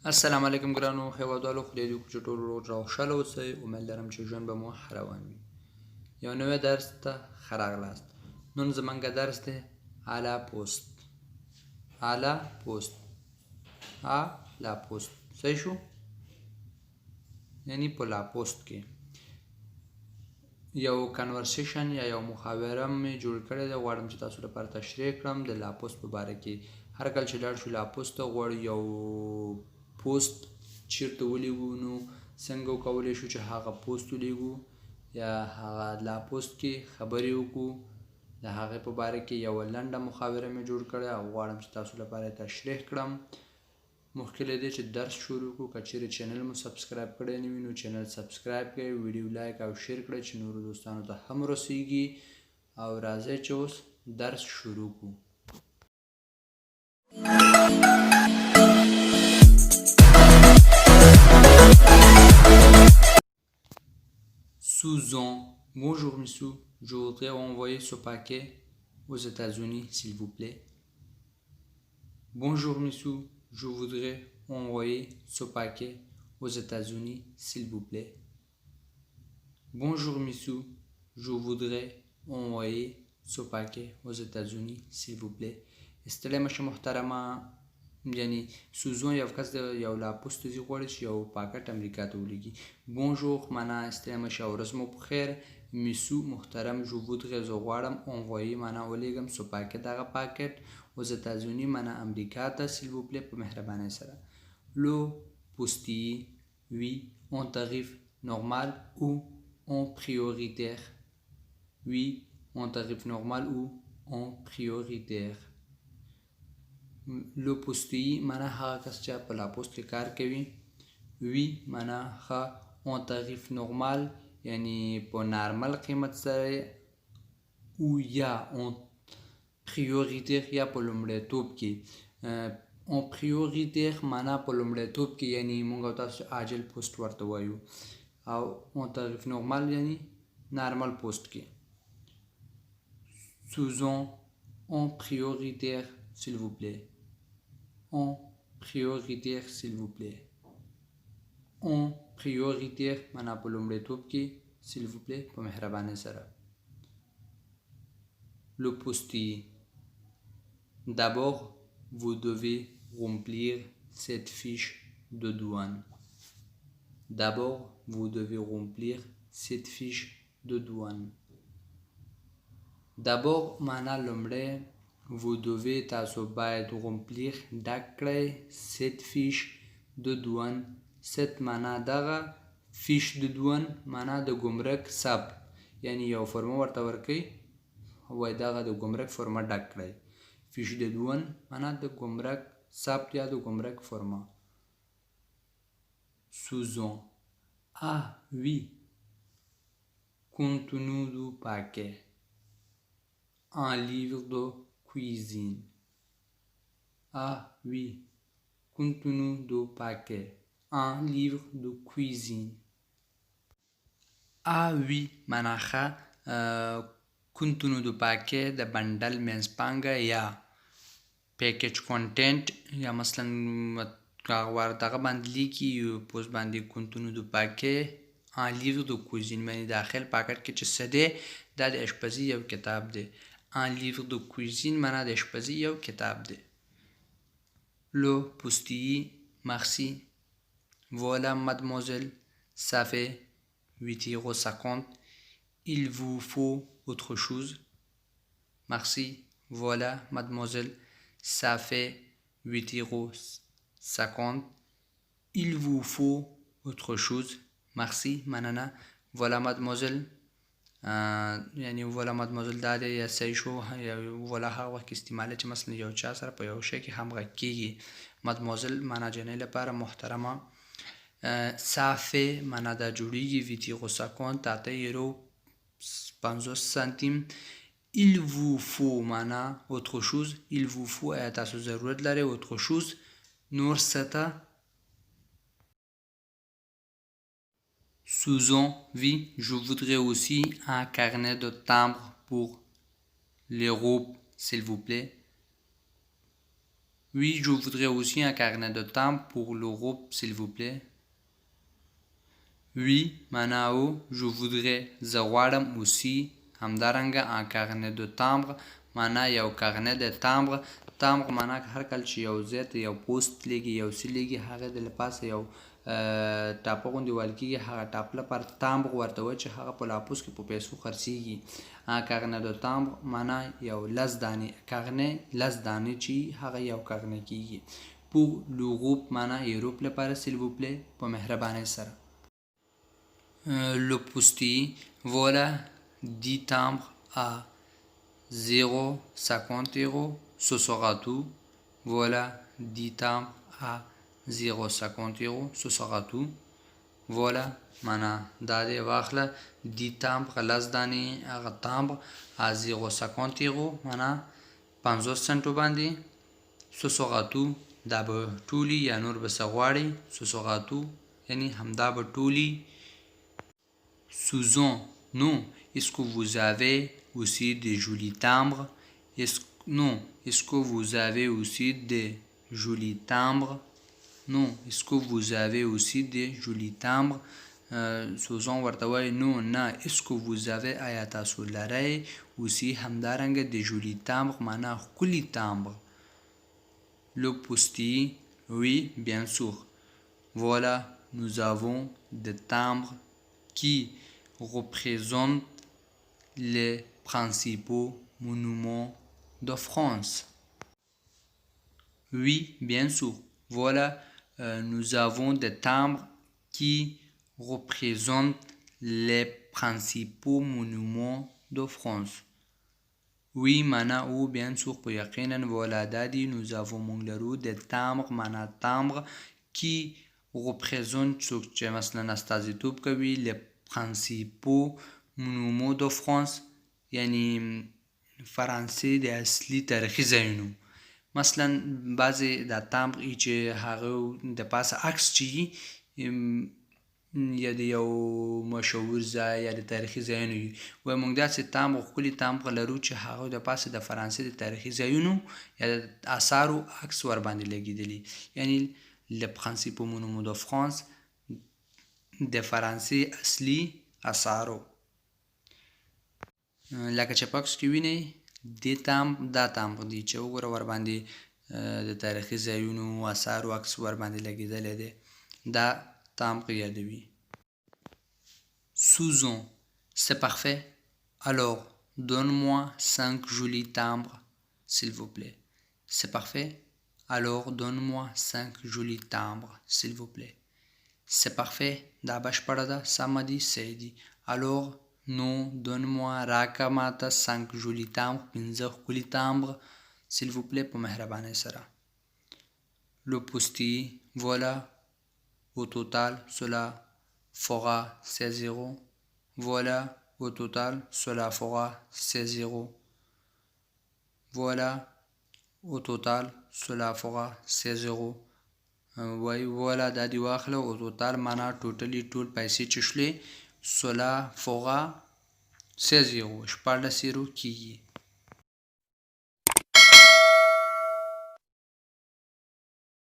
السلام علیکم ګرانو هیوادوالو، خدای دې وکړي چې ټول روغ او خوشحاله اوسئ. امید لرم چې ژوند به مو ښه روان وي. یو نوی درس ته ښه راغلاست. نن زموږ درس دی اعلی پوست. اعلی پوست اعلی پوست صحیح شو؟ یعنی په لا پوست کې یو کنورسیشن یا یو محاوره مې جوړ کړې ده، غواړم چې تاسو لپاره تشریح کړم د لا پوست په باره کې. هر کله چې لاړ شو لا پوست ته، غواړو یو پوست چیرته ولیږو، نو څنګه وکولی شو چې هغه پوست ولیږو یا هغه لا پوست کې خبرې وکړو. د هغې په باره کې یوه لنډه محاوره مې جوړ کړې او غواړم چې تاسو لپاره تشریح کړم. مخکې له دې چې درس شروع کړو، که چیرې چینل مو سبسکرایب کړی نه وي نو چینل سبسکرایب کړئ، ویډیو لایک او شیر کړئ چې نورو دوستانو ته هم رسیږي. او راځئ چې اوس درس شروع کړو. Susan, bonjour monsieur, je voudrais envoyer ce paquet aux États-Unis, s'il vous plaît. Bonjour monsieur, je voudrais envoyer ce paquet aux États-Unis, s'il vous plaît. Bonjour monsieur, je voudrais envoyer ce paquet aux États-Unis, s'il vous plaît. ستړی مشه محترمه، یعنی سوزون یو کس د یو لاپوست ځي غواړي چې یو پاکټ امریکا ته ولیږي. بونژور معنا ستړی مشه، ورځ مو په خیر. میسو محترم، جو وودغې زه غواړم، انوایي معنا ولیږم، سو پاکټ دغه پاکټ، aux États-Unis معنا امریکا ته، s'il vous plaît په مهربانۍ سره. لو پوستی وی en tarif normal ou en prioritaire. Oui en tarif normal ou en prioritaire. لو پوستی معنا هغه کس چې په لا پوست کې کار کوي. وی معنا ښه، اون تاریف نورمال یعنی په نارمل قیمت سره، او یا اون پریوریتیر یا په لومړیتوب کې. اون پریوریتیر معنا په لومړیتوب کې، یعنی موږ او تاسو عاجل پوست ورته وایو، او اون تاریف نورمال یعنی نارمل پوست کې. سوزون اون پریوریتیر s'il vous plaît. En prioritaire s'il vous plaît. En prioritaire معنا په لومړیتوب کې، s'il vous plaît په مهربانۍ سره. Le postier. D'abord, vous devez remplir cette fiche de douane. D'abord, vous devez remplir cette fiche de douane. D'abord معنا لومړی، vous devez تاسو باید remplir ډک کړئ cette fiche de douane. cette معنا دغه، fiche de douane معنا د ګمرک ثبت، یعنی یو فرمه ورته ورکوي، وایي دغه د ګمرک فرمه ډک کړئ. fiche de douane معنا د ګمرک ثبت یا د ګمرک فرمه. Susan. Ah oui, contenu du paquet. Un livre de cuisine. Ah oui, contenu du paquet. Un livre de cuisine. Ah oui معنا ښه، contenu du paquet د بنډل منځپانګه یا پیکج کانټینټ، یا مثلا دغه باندې لیکي پوست باندې contenu du paquet un livre de cuisine، یعنی داخل پاکټ کې چې څه دی، دا د اشپزي یو کتاب دی. un livre de cuisine معنا د اشپزي یو کتاب دی. Le postier. Merci. Voilà mademoiselle, ça fait 8,50 €. Il vous faut autre chose? Merci. Voilà mademoiselle, ça fait 8,50 €. Il vous faut autre chose? Merci. مننه. Voilà mademoiselle، یعنی ولا مادموزل دا دی یا صحیح شو، یا ولا هغه وخت استعمالی چې مثلا یو چا سره په یو شی کې همغږي کېږي. مادموزل معنا جنۍ لپاره محترمه. صافې معنا دا جوړیږي 8,50 €. il vous faut معنا autre chose. il vous faut ایا تاسو ضرورت لرئ، autre chose نور څه ته. Susan. Oui, je voudrais aussi un carnet de timbre pour les robes, s'il vous plaît. Oui, je voudrais aussi un carnet de timbre pour l'Europe, s'il vous plaît. Oui, معنا او je voudrais زه غواړم aussi همدارنګه un carnet de timbre معنا یو carnet de timbre timbre معنا هر کله چې یو ځای ته یو پوسټ لیږي یو څه لیږي هغه د لپاسه یو ټاپه غوندې ویل کېږي هغه ټاپه لپاره timbre ورته وایي چې هغه په لاپوس کې په پیسو خرڅېږي un carnet de timbre معنا یو لس دانې carnet لس دانې چې هغه یو carnet کېږي pour l'Europe معنا یوروپ لپاره s'il vous plaît په مهربانۍ سره le postier, voilà 10 timbres à 0,50 €, ce sera tout. Voilà 10 timbres à 0,50 €, ce sera tout. Voilà, mana dade واخله 10 timbres لس دانې هغه timbre à 0,50 €, mana 50 سنټو باندې ce sera tout. دا به ټولي یا نور به څه غواړي ce sera tout یعنی همدا به ټولي Susan, non, est-ce que vous avez aussi des jolis timbres? Non, est-ce que vous avez aussi des jolis timbres? Non, est-ce que vous avez aussi des jolis timbres? Susan ورته وایي نو نه est-ce que vous avez آیا تاسو لرئ aussi همدارنګه des jolis timbres معنا ښکلي timbre le postier oui bien sûr voilà nous avons des timbres qui représentent les principaux monuments de France. Oui, bien sûr. Voilà, nous avons des timbres qui représentent les principaux monuments de France. Oui, mana ou bien sûr pour yaqinan voilà dadi nous avons mongleru des timbres mana timbres qui représentent ce que مثلا استازیتوب کوي les principaux monuments de France یعنی فرانسې د اصلي تاریخي ځایونو مثلا بعضې دا تامبر چې هغه د پاسه عکس چې یا د یو مشهور ځای یا د تاریخي ځایونو وي وایي موږ داسې تامبر ښکلي تامبر لرو چې هغه د پاسه د فرانسې د تاریخي ځایونو یا د اثارو عکس ورباندې لګېدلي یعنی les principaux monuments de France د فرانسې اصلي اثارو لکه چې په عکس کې وینئ دا تامبر دی چې وګوره ورباندې د تاریخي ځایونو اثارو عکس ورباندې لګېدلی دی دا timbre یادوي Susan, c'est parfait. Alors, donne-moi 5 jolis timbres, s'il vous plaît. C'est parfait. Alors, donne-moi 5 jolis timbres, s'il vous plaît. C'est parfait. Da bashpara da samadi saidi. Alors, non, donne-moi rakamata 5 jolis timbres, pinza jolis timbres, s'il vous plaît, pour mehrabane sara. Le postier, voilà. Au total, cela fera 16 €. Voilà, au total, cela fera 16 €. Voilà, au total, cela fera 16 €. وای voilà دا دی واخله او total معنا ټوټلی ټول پیسې چې شلې cela fera 16 €. 14 € کیږي